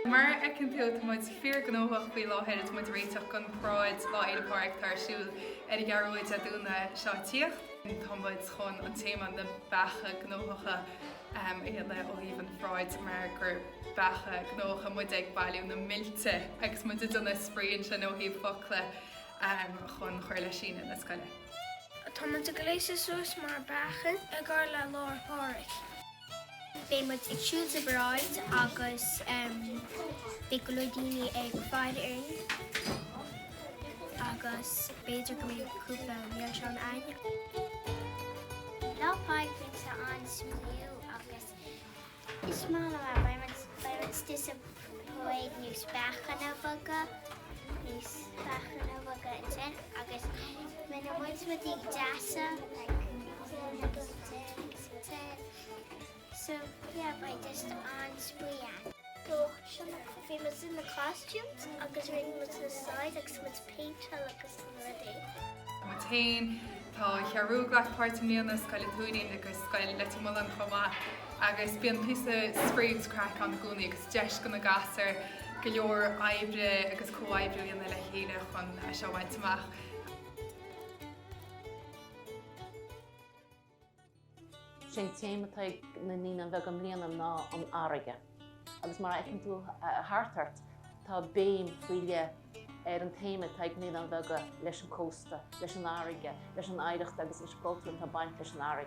Maar ek kan veel met vier genoeg bij lachen het met reeds kan Pharáid la Fhéile Pádraig tarsúil die garúid a dúna seatíocht. Tá muid chun an téma na becha gnócha ile ó híhann Pharáid mar gur becha gnócha muid ag bailú na milte agus muid donna spríonn sin ó hí fola chun chuir le sin na scoile. Tá muid a gléise suas mar bechan a gur le Fhéile Pádraig. Bé muid ag siúil sa Pharáid agus bé go le daoine ag fáil agus béidir go mbeadh cúpla mhiar seán aine. Fhéile Pádraig sa an smíú agus is mála bhaid stis a Pharáid níos bechan a bhaga in sin agus mena muid muid ag deasa so yeah, by just on Scoileanna. So she was in the costumes, agus ring was the side, agus was paint, agus ready. Matain tá chearú gach páirt míon na Scoil Túnaí agus Scoil Leitmóil chomá agus bíon písa spríos crack an gúnaí agus deis go na gasar go leor oibre agus cuairt íonna le chéile chun seohaint amach. Sin téimetáid na nína bheith an mbliana ná an áige. Agus mar ag tú háart tá béim fuile an téimetáid nína bheith leis an cósta, leis an áige, leis an aireacht agus is boltún tá baint leis an áige.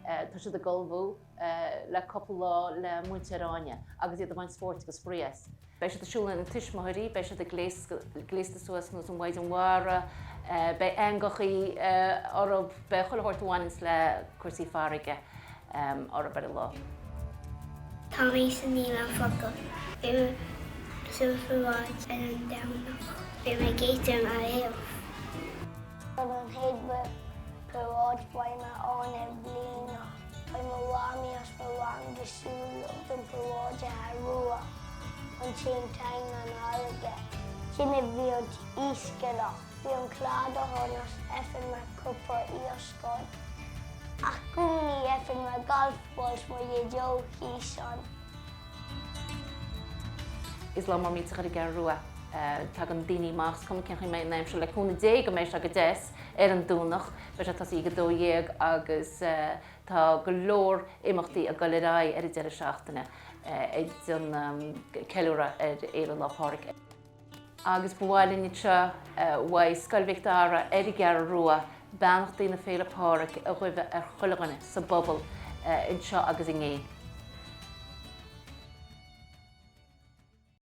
Tá siad a golbhú le coppla lá le muinteráine agus iad a bhaint sport go sprías. Bei siad a siúla an tuismairí, bei siad a gléiste suas nó an bhaid an mhara, bei angachaí orb bei choilthirtúhainins le cuasaí Pháraige orb ar a lá. Tá mí san níl an focail. Bé sa Pharáid an damnach. Bé me géitim a éamh. An héadbe Pharáid baime an blina. Baim a bhámi as bháin de súil an Pharáid a Rua. An sin tain an áige. Sinna bhíod íscala. Bhí an clád a tháinas effin mar cúpa í a Scoil. Ach gúnaí effin mar golfballs mar dheó hísan. Is lá mar míteach i Rua tá an daoine más cum cin mé neimse le cúna dé go mééis a go déis an dúnach, be se tá í go dóhéag agus tá go leor imachtaí a golerá ar I deire seachtainna ag don ceúra ar Fhéile Pádraig. Agus bháilíní seo bhaid Scoil Mhic Dara ar Cheathrú Rua beannachtaí na Fhéile Pádraig a chuibh ar Scoileanna sa bobal in seo agus I ngé.